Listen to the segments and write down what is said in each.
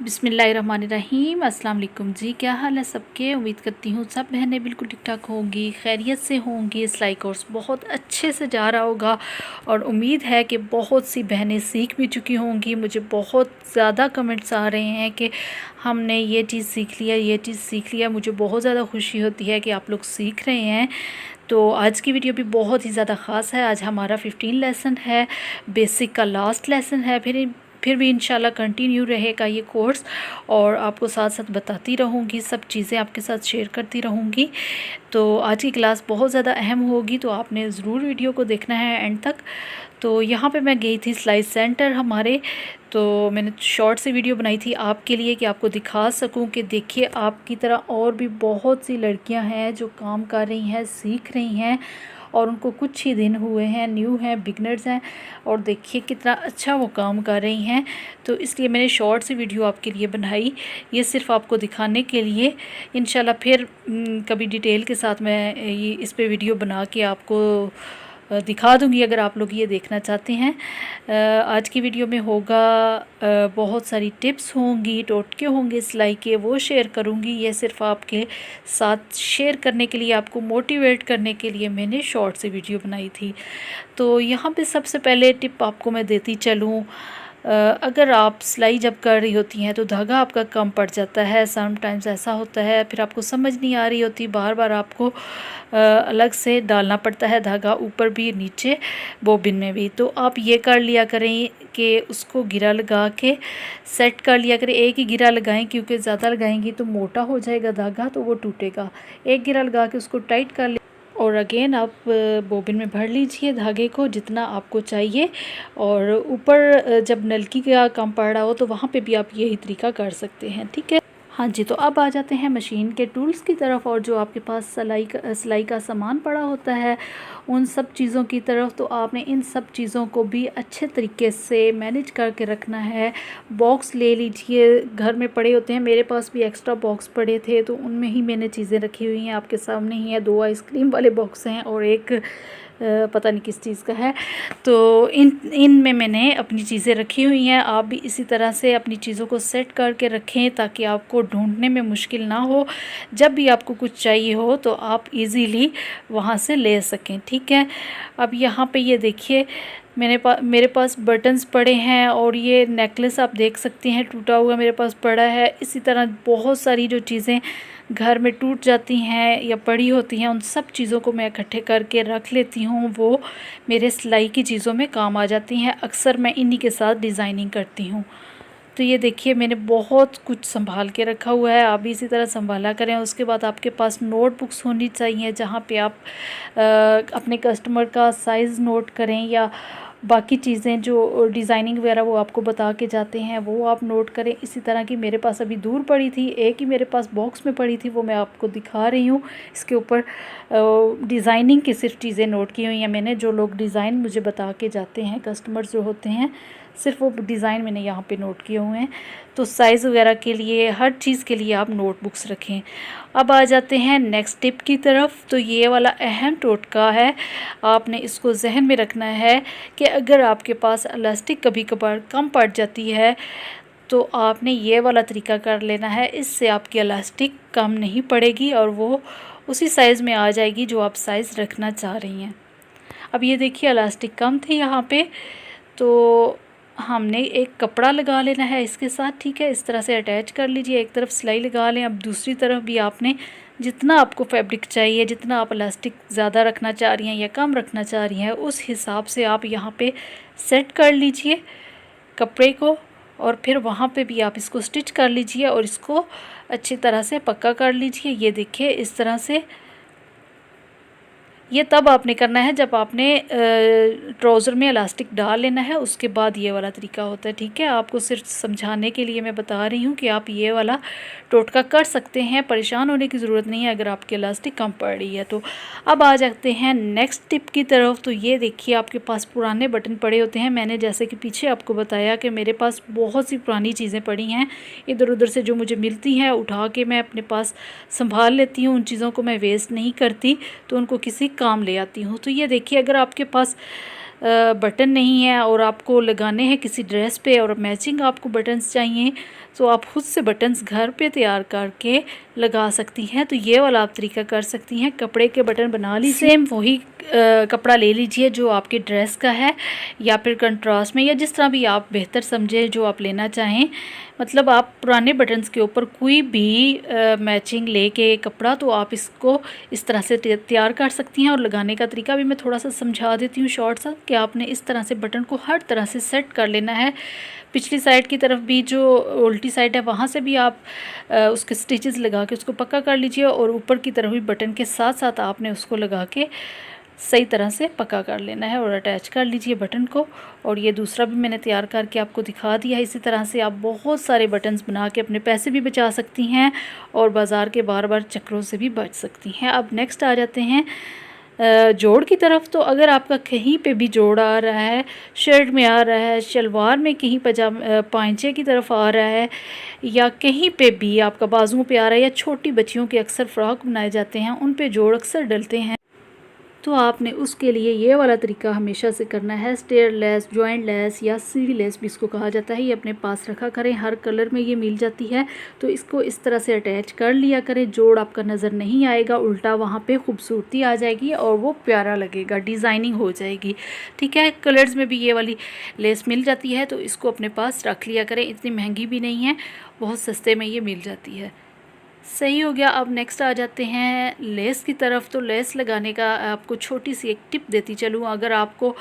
बिस्मिल्लाहिर्रहमानिर्रहीम। अस्सलाम वालेकुम जी, क्या हाल है सबके। उम्मीद करती हूँ सब बहनें बिल्कुल ठीक ठाक होंगी, खैरियत से होंगी। सिलाई कोर्स बहुत अच्छे से जा रहा होगा और उम्मीद है कि बहुत सी बहनें सीख भी चुकी होंगी। मुझे बहुत ज़्यादा कमेंट्स आ रहे हैं कि हमने ये चीज़ सीख लिया, ये चीज़ सीख लिया। मुझे बहुत ज़्यादा खुशी होती है कि आप लोग सीख रहे हैं। तो आज की वीडियो भी बहुत ही ज़्यादा ख़ास है। आज हमारा 15 लेसन है, बेसिक का लास्ट लेसन है। फिर भी इंशाल्लाह कंटिन्यू रहेगा ये कोर्स और आपको साथ साथ बताती रहूँगी, सब चीज़ें आपके साथ शेयर करती रहूँगी। तो आज की क्लास बहुत ज़्यादा अहम होगी, तो आपने ज़रूर वीडियो को देखना है एंड तक। तो यहाँ पे मैं गई थी सिलाई सेंटर हमारे, तो मैंने शॉर्ट सी वीडियो बनाई थी आपके लिए कि आपको दिखा सकूं कि देखिए आपकी तरह और भी बहुत सी लड़कियां हैं जो काम कर रही हैं, सीख रही हैं और उनको कुछ ही दिन हुए हैं, न्यू हैं, बिगनर्स हैं और देखिए कितना अच्छा वो काम कर रही हैं। तो इसलिए मैंने शॉर्ट सी वीडियो आपके लिए बनाई, ये सिर्फ आपको दिखाने के लिए। इंशाल्लाह फिर कभी डिटेल के साथ मैं ये इस पे वीडियो बना के आपको दिखा दूंगी अगर आप लोग ये देखना चाहते हैं। आज की वीडियो में होगा बहुत सारी टिप्स होंगी, टोटके होंगे सिलाई के, वो शेयर करूंगी। ये सिर्फ आपके साथ शेयर करने के लिए, आपको मोटिवेट करने के लिए मैंने शॉर्ट से वीडियो बनाई थी। तो यहाँ पे सबसे पहले टिप आपको मैं देती चलूँ। अगर आप सिलाई जब कर रही होती हैं तो धागा आपका कम पड़ जाता है, समटाइम्स ऐसा होता है, फिर आपको समझ नहीं आ रही होती, बार बार आपको अलग से डालना पड़ता है धागा, ऊपर भी नीचे बोबिन में भी। तो आप ये कर लिया करें कि उसको गिरा लगा के सेट कर लिया करें। एक ही गिरा लगाएं, क्योंकि ज़्यादा लगाएंगी तो मोटा हो जाएगा धागा, तो वो टूटेगा। एक गिरा लगा के उसको टाइट कर ले और अगेन आप बोबिन में भर लीजिए धागे को जितना आपको चाहिए। और ऊपर जब नलकी का कम पड़ रहा हो तो वहाँ पे भी आप यही तरीका कर सकते हैं, ठीक है। हाँ जी, तो अब आ जाते हैं मशीन के टूल्स की तरफ और जो आपके पास सिलाई का सामान पड़ा होता है उन सब चीज़ों की तरफ। तो आपने इन सब चीज़ों को भी अच्छे तरीके से मैनेज करके रखना है। बॉक्स ले लीजिए, घर में पड़े होते हैं, मेरे पास भी एक्स्ट्रा बॉक्स पड़े थे तो उनमें ही मैंने चीज़ें रखी हुई हैं। आपके सामने ही है, 2 आइसक्रीम वाले बॉक्स हैं और एक पता नहीं किस चीज़ का है। तो इन में मैंने अपनी चीज़ें रखी हुई हैं। आप भी इसी तरह से अपनी चीज़ों को सेट करके रखें ताकि आपको ढूंढने में मुश्किल ना हो। जब भी आपको कुछ चाहिए हो तो आप इजीली वहाँ से ले सकें, ठीक है। अब यहाँ पे ये देखिए मेरे पास बटन्स पड़े हैं और ये नेकलेस आप देख सकते हैं टूटा हुआ मेरे पास पड़ा है। इसी तरह बहुत सारी जो चीज़ें घर में टूट जाती हैं या पड़ी होती हैं उन सब चीज़ों को मैं इकट्ठे करके रख लेती हूँ। वो मेरे सिलाई की चीज़ों में काम आ जाती हैं। अक्सर मैं इन्हीं के साथ डिज़ाइनिंग करती हूँ। तो ये देखिए मैंने बहुत कुछ संभाल के रखा हुआ है, आप भी इसी तरह संभाला करें। उसके बाद आपके पास नोटबुक्स होनी चाहिए जहाँ पे आप अपने कस्टमर का साइज़ नोट करें या बाकी चीज़ें जो डिज़ाइनिंग वगैरह वो आपको बता के जाते हैं वो आप नोट करें। इसी तरह की मेरे पास अभी दूर पड़ी थी, एक ही मेरे पास बॉक्स में पड़ी थी, वो मैं आपको दिखा रही हूँ। इसके ऊपर डिज़ाइनिंग की सिर्फ चीज़ें नोट की हुई हैं मैंने। जो लोग डिज़ाइन मुझे बता के जाते हैं, कस्टमर्स जो होते हैं, सिर्फ वो डिज़ाइन मैंने यहाँ पे नोट किए हुए हैं। तो साइज़ वगैरह के लिए, हर चीज़ के लिए आप नोटबुक्स रखें। अब आ जाते हैं नेक्स्ट टिप की तरफ। तो ये वाला अहम टोटका है, आपने इसको जहन में रखना है कि अगर आपके पास इलास्टिक कभी कभार कम पड़ जाती है तो आपने ये वाला तरीका कर लेना है। इससे आपकी इलास्टिक कम नहीं पड़ेगी और वो उसी साइज़ में आ जाएगी जो आप साइज़ रखना चाह रही हैं। अब ये देखिए इलास्टिक कम थी यहाँ पे, तो हमने एक कपड़ा लगा लेना है इसके साथ, ठीक है। इस तरह से अटैच कर लीजिए, एक तरफ सिलाई लगा लें। अब दूसरी तरफ भी आपने जितना आपको फैब्रिक चाहिए, जितना आप इलास्टिक ज़्यादा रखना चाह रही हैं या कम रखना चाह रही हैं, उस हिसाब से आप यहाँ पे सेट कर लीजिए कपड़े को और फिर वहाँ पे भी आप इसको स्टिच कर लीजिए और इसको अच्छी तरह से पक्का कर लीजिए। ये देखिए इस तरह से। ये तब आपने करना है जब आपने ट्राउज़र में इलास्टिक डाल लेना है, उसके बाद ये वाला तरीका होता है, ठीक है। आपको सिर्फ समझाने के लिए मैं बता रही हूँ कि आप ये वाला टोटका कर सकते हैं, परेशान होने की ज़रूरत नहीं है अगर आपकी इलास्टिक कम पड़ रही है। तो अब आ जाते हैं नेक्स्ट टिप की तरफ। तो ये देखिए आपके पास पुराने बटन पड़े होते हैं। मैंने जैसे कि पीछे आपको बताया कि मेरे पास बहुत सी पुरानी चीज़ें पड़ी हैं, इधर उधर से जो मुझे मिलती हैं उठा के मैं अपने पास संभाल लेती हूँ। उन चीज़ों को मैं वेस्ट नहीं करती, तो उनको किसी काम ले आती हूँ। तो ये देखिए अगर आपके पास बटन नहीं है और आपको लगाने हैं किसी ड्रेस पे और मैचिंग आपको बटन्स चाहिए, तो आप खुद से बटन्स घर पे तैयार करके लगा सकती हैं। तो ये वाला आप तरीका कर सकती हैं, कपड़े के बटन बना लीजिए, सेम वही कपड़ा ले लीजिए जो आपकी ड्रेस का है, या फिर कंट्रास्ट में, या जिस तरह भी आप बेहतर समझें जो आप लेना चाहें। मतलब आप पुराने बटन्स के ऊपर कोई भी मैचिंग लेके कपड़ा, तो आप इसको इस तरह से तैयार कर सकती हैं। और लगाने का तरीका भी मैं थोड़ा सा समझा देती हूँ शॉर्ट सा, कि आपने इस तरह से बटन को हर तरह से सेट कर लेना है। पिछली साइड की तरफ भी जो उल्टी साइड है वहाँ से भी आप उसके स्टिचेस लगा के उसको पक्का कर लीजिए, और ऊपर की तरफ भी बटन के साथ साथ आपने उसको लगा के सही तरह से पक्का कर लेना है और अटैच कर लीजिए बटन को। और ये दूसरा भी मैंने तैयार करके आपको दिखा दिया है। इसी तरह से आप बहुत सारे बटन्स बना के अपने पैसे भी बचा सकती हैं और बाज़ार के बार बार चक्करों से भी बच सकती हैं। अब नेक्स्ट आ जाते हैं जोड़ की तरफ। तो अगर आपका कहीं पे भी जोड़ आ रहा है, शर्ट में आ रहा है, शलवार में कहीं पांचे की तरफ आ रहा है, या कहीं पे भी आपका बाजुओं पे आ रहा है, या छोटी बच्चियों के अक्सर फ्रॉक बनाए जाते हैं उन पे जोड़ अक्सर डलते हैं, तो आपने उसके लिए ये वाला तरीका हमेशा से करना है। स्टेयर लेस, जॉइंट लेस या सीढ़ी लेस भी इसको कहा जाता है, ये अपने पास रखा करें। हर कलर में ये मिल जाती है, तो इसको इस तरह से अटैच कर लिया करें। जोड़ आपका नज़र नहीं आएगा, उल्टा वहाँ पे खूबसूरती आ जाएगी और वो प्यारा लगेगा, डिज़ाइनिंग हो जाएगी। ठीक है, कलर्स में भी ये वाली लेस मिल जाती है, तो इसको अपने पास रख लिया करें। इतनी महंगी भी नहीं है, बहुत सस्ते में ये मिल जाती है। सही हो गया। अब नेक्स्ट आ जाते हैं लेस की तरफ। तो लेस लगाने का आपको छोटी सी एक टिप देती चलूँ। अगर आपको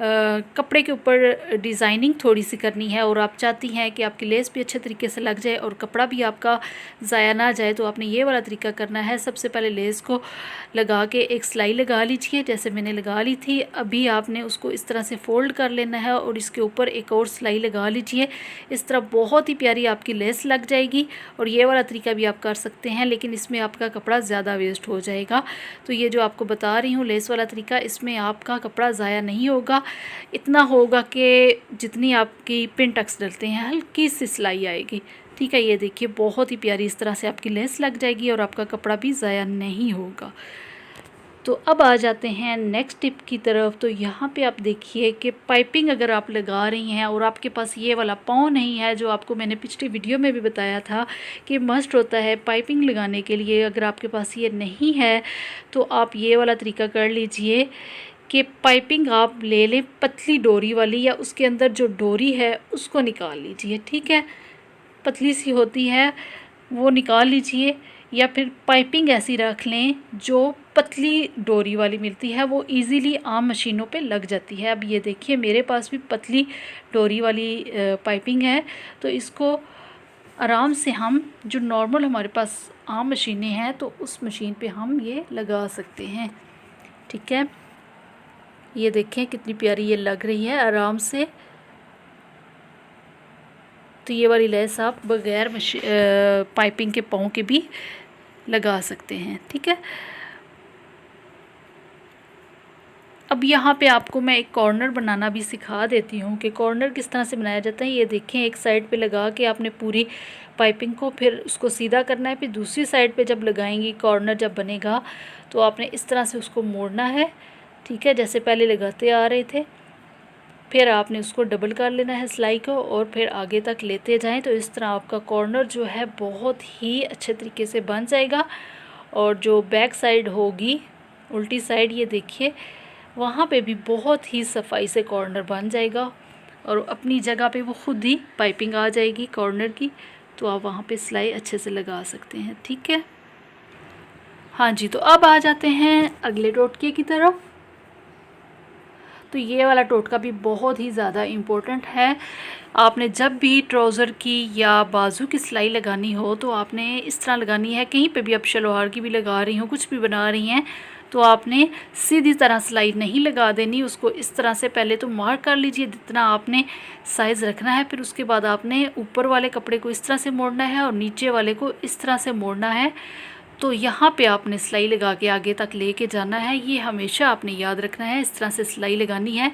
कपड़े के ऊपर डिज़ाइनिंग थोड़ी सी करनी है और आप चाहती हैं कि आपकी लेस भी अच्छे तरीके से लग जाए और कपड़ा भी आपका ज़ाया ना जाए, तो आपने ये वाला तरीका करना है। सबसे पहले लेस को लगा के एक सिलाई लगा लीजिए, जैसे मैंने लगा ली थी। अभी आपने उसको इस तरह से फ़ोल्ड कर लेना है और इसके ऊपर एक और सिलाई लगा लीजिए। इस तरह बहुत ही प्यारी आपकी लेस लग जाएगी। और ये वाला तरीका भी आप कर सकते हैं, लेकिन इसमें आपका कपड़ा ज़्यादा वेस्ट हो जाएगा। तो ये जो आपको बता रही हूँ लेस वाला तरीका, इसमें आपका कपड़ा ज़ाया नहीं होगा। इतना होगा कि जितनी आपकी पिन टक्स डलते हैं हल्की सी सिलाई आएगी। ठीक है, ये देखिए बहुत ही प्यारी इस तरह से आपकी लेस लग जाएगी और आपका कपड़ा भी ज़ाया नहीं होगा। तो अब आ जाते हैं नेक्स्ट टिप की तरफ। तो यहाँ पे आप देखिए कि पाइपिंग अगर आप लगा रही हैं और आपके पास ये वाला पाँव नहीं है, जो आपको मैंने पिछली वीडियो में भी बताया था कि मस्ट होता है पाइपिंग लगाने के लिए, अगर आपके पास ये नहीं है तो आप ये वाला तरीका कर लीजिए कि पाइपिंग आप ले लें पतली डोरी वाली, या उसके अंदर जो डोरी है उसको निकाल लीजिए। ठीक है, पतली सी होती है वो निकाल लीजिए, या फिर पाइपिंग ऐसी रख लें जो पतली डोरी वाली मिलती है, वो इजीली आम मशीनों पे लग जाती है। अब ये देखिए मेरे पास भी पतली डोरी वाली पाइपिंग है, तो इसको आराम से हम जो नॉर्मल हमारे पास आम मशीनें हैं तो उस मशीन पे हम ये लगा सकते हैं। ठीक है, ये देखें कितनी प्यारी ये लग रही है आराम से। तो ये वाली लेस आप बगैर पाइपिंग के पाँव के भी लगा सकते हैं। ठीक है, अब यहाँ पे आपको मैं एक कॉर्नर बनाना भी सिखा देती हूँ कि कॉर्नर किस तरह से बनाया जाता है। ये देखें, एक साइड पे लगा के आपने पूरी पाइपिंग को फिर उसको सीधा करना है, फिर दूसरी साइड पे जब लगाएंगी कॉर्नर जब बनेगा तो आपने इस तरह से उसको मोड़ना है। ठीक है, जैसे पहले लगाते आ रहे थे, फिर आपने उसको डबल कर लेना है सिलाई को और फिर आगे तक लेते जाएं, तो इस तरह आपका कॉर्नर जो है बहुत ही अच्छे तरीके से बन जाएगा। और जो बैक साइड होगी उल्टी साइड, ये देखिए वहाँ पे भी बहुत ही सफाई से कॉर्नर बन जाएगा और अपनी जगह पे वो खुद ही पाइपिंग आ जाएगी कॉर्नर की, तो आप वहाँ पे सिलाई अच्छे से लगा सकते हैं। ठीक है, हाँ जी। तो अब आ जाते हैं अगले टोटके की तरफ। तो ये वाला टोटका भी बहुत ही ज़्यादा इम्पोर्टेंट है। आपने जब भी ट्राउज़र की या बाजू की सिलाई लगानी हो तो आपने इस तरह लगानी है। कहीं पे भी आप शलवार की भी लगा रही हो, कुछ भी बना रही हैं, तो आपने सीधी तरह सिलाई नहीं लगा देनी। उसको इस तरह से पहले तो मार्क कर लीजिए जितना आपने साइज़ रखना है, फिर उसके बाद आपने ऊपर वाले कपड़े को इस तरह से मोड़ना है और नीचे वाले को इस तरह से मोड़ना है। तो यहाँ पे आपने सिलाई लगा के आगे तक लेके जाना है, ये हमेशा आपने याद रखना है। इस तरह से सिलाई लगानी है,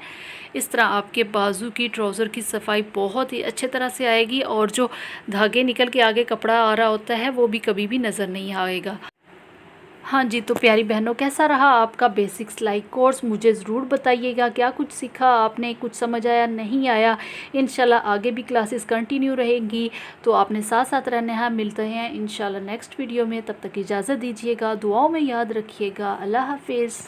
इस तरह आपके बाजू की ट्राउज़र की सफाई बहुत ही अच्छे तरह से आएगी और जो धागे निकल के आगे कपड़ा आ रहा होता है वो भी कभी भी नज़र नहीं आएगा। हाँ जी, तो प्यारी बहनों, कैसा रहा आपका बेसिक सिलाई कोर्स? मुझे ज़रूर बताइएगा, क्या कुछ सीखा आपने, कुछ समझ आया, नहीं आया? इंशाल्लाह आगे भी क्लासेस कंटिन्यू रहेंगी, तो आपने साथ साथ रहना है। मिलते हैं इंशाल्लाह नेक्स्ट वीडियो में, तब तक इजाज़त दीजिएगा, दुआओं में याद रखिएगा। अल्लाह हाफिज़।